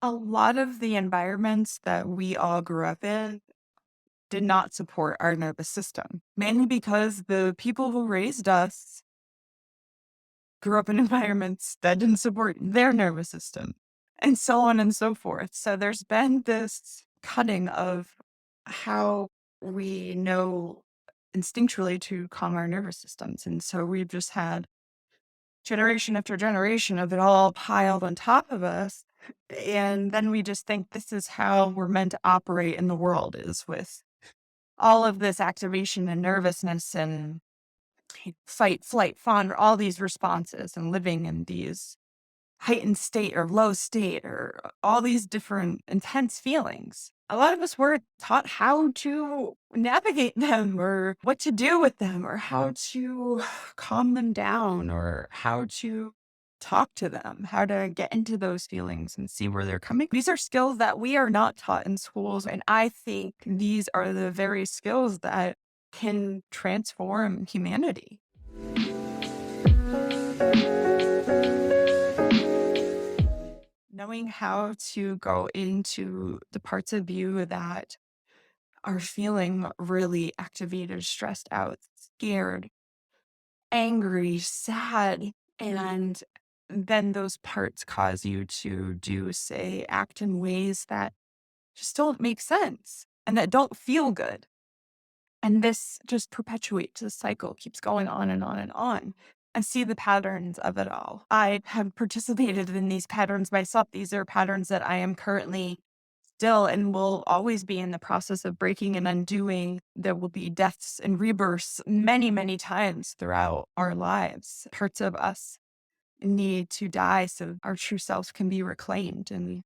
A lot of the environments that we all grew up in did not support our nervous system, mainly because the people who raised us grew up in environments that didn't support their nervous system, and so on and so forth. So there's been this cutting of how we know instinctually to calm our nervous systems. And so we've just had generation after generation of it all piled on top of us. And then we just think this is how we're meant to operate in the world, is with all of this activation and nervousness and fight, flight, fawn, all these responses and living in these heightened state or low state or all these different intense feelings. A lot of us weren't taught how to navigate them or what to do with them or how to calm them down or how to talk to them, how to get into those feelings and see where they're coming. These are skills that we are not taught in schools. And I think these are the very skills that can transform humanity. Knowing how to go into the parts of you that are feeling really activated, stressed out, scared, angry, sad, and then those parts cause you to do, say, act in ways that just don't make sense and that don't feel good. And this just perpetuates the cycle, keeps going on and on and on. I see the patterns of it all. I have participated in these patterns myself. These are patterns that I am currently still and will always be in the process of breaking and undoing. There will be deaths and rebirths many, many times throughout our lives. Parts of us need to die so our true selves can be reclaimed. And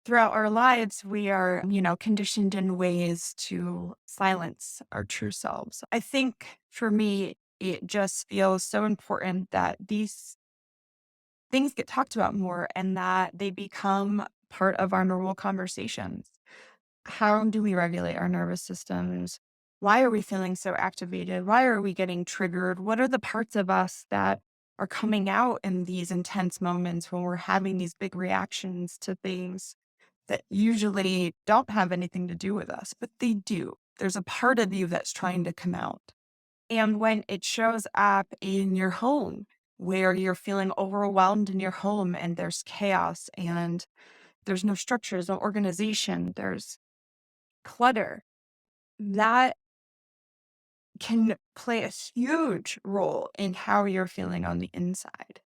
throughout our lives, we are, conditioned in ways to silence our true selves. I think for me, it just feels so important that these things get talked about more and that they become part of our normal conversations. How do we regulate our nervous systems? Why are we feeling so activated? Why are we getting triggered? What are the parts of us that are coming out in these intense moments when we're having these big reactions to things that usually don't have anything to do with us, but they do? There's a part of you that's trying to come out. And when it shows up in your home, where you're feeling overwhelmed in your home and there's chaos and there's no structures, no organization, there's clutter, that can play a huge role in how you're feeling on the inside.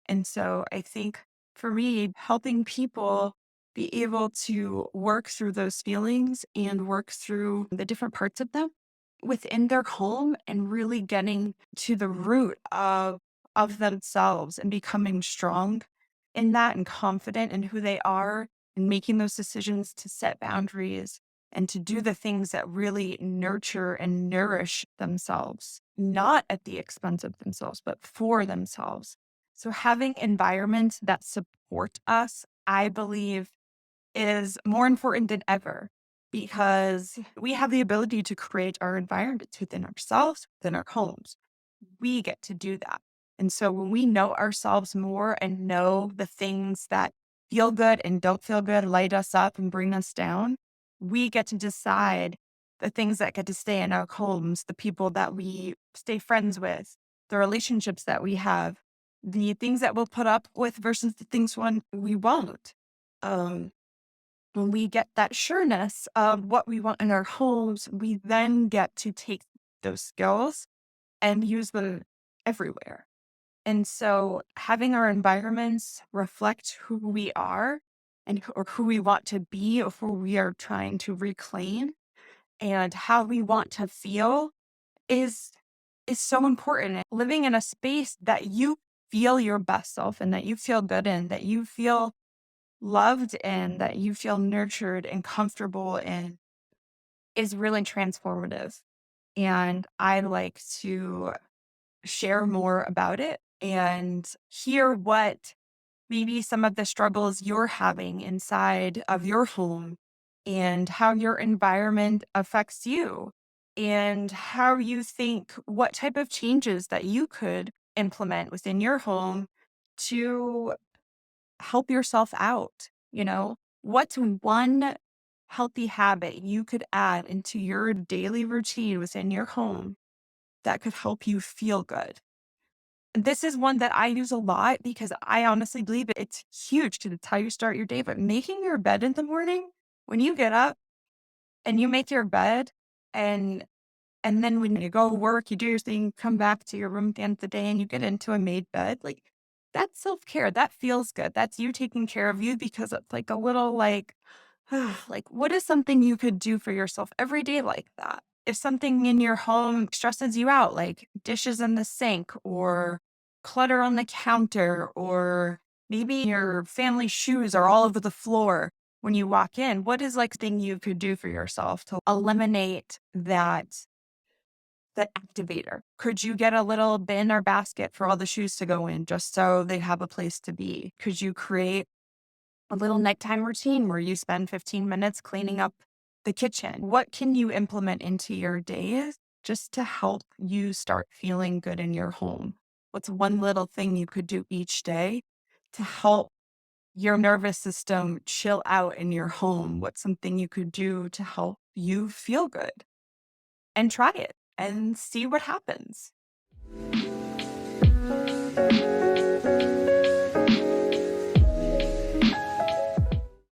And so I think for me, helping people be able to work through those feelings and work through the different parts of them within their home and really getting to the root of themselves and becoming strong in that and confident in who they are and making those decisions to set boundaries and to do the things that really nurture and nourish themselves, not at the expense of themselves, but for themselves. So having environments that support us, I believe, is more important than ever because we have the ability to create our environments within ourselves, within our homes. We get to do that. And so when we know ourselves more and know the things that feel good and don't feel good, light us up and bring us down, we get to decide the things that get to stay in our homes, the people that we stay friends with, the relationships that we have, the things that we'll put up with versus the things when we won't. Um, when we get that sureness of what we want in our homes, we then get to take those skills and use them everywhere. And so having our environments reflect who we are and or who we want to be or who we are trying to reclaim and how we want to feel is is so important. Living in a space that you feel your best self and that you feel good in, that you feel loved in, that you feel nurtured and comfortable in is really transformative. And I like to share more about it and hear what maybe some of the struggles you're having inside of your home and how your environment affects you and how you think what type of changes that you could implement within your home to help yourself out. What's one healthy habit you could add into your daily routine within your home that could help you feel good? This is one that I use a lot because I honestly believe it's huge because it's how you start your day. But making your bed in the morning, when you get up and you make your bed, and and then when you go work, you do your thing, come back to your room at the end of the day and you get into a made bed, like that's self-care. That feels good. That's you taking care of you because it's like a little like what is something you could do for yourself every day like that? If something in your home stresses you out, like dishes in the sink or clutter on the counter, or maybe your family shoes are all over the floor when you walk in, what is like thing you could do for yourself to eliminate that activator? Could you get a little bin or basket for all the shoes to go in just so they have a place to be? Could you create a little nighttime routine where you spend 15 minutes cleaning up the kitchen? What can you implement into your days just to help you start feeling good in your home? What's one little thing you could do each day to help your nervous system chill out in your home? What's something you could do to help you feel good? And try it and see what happens.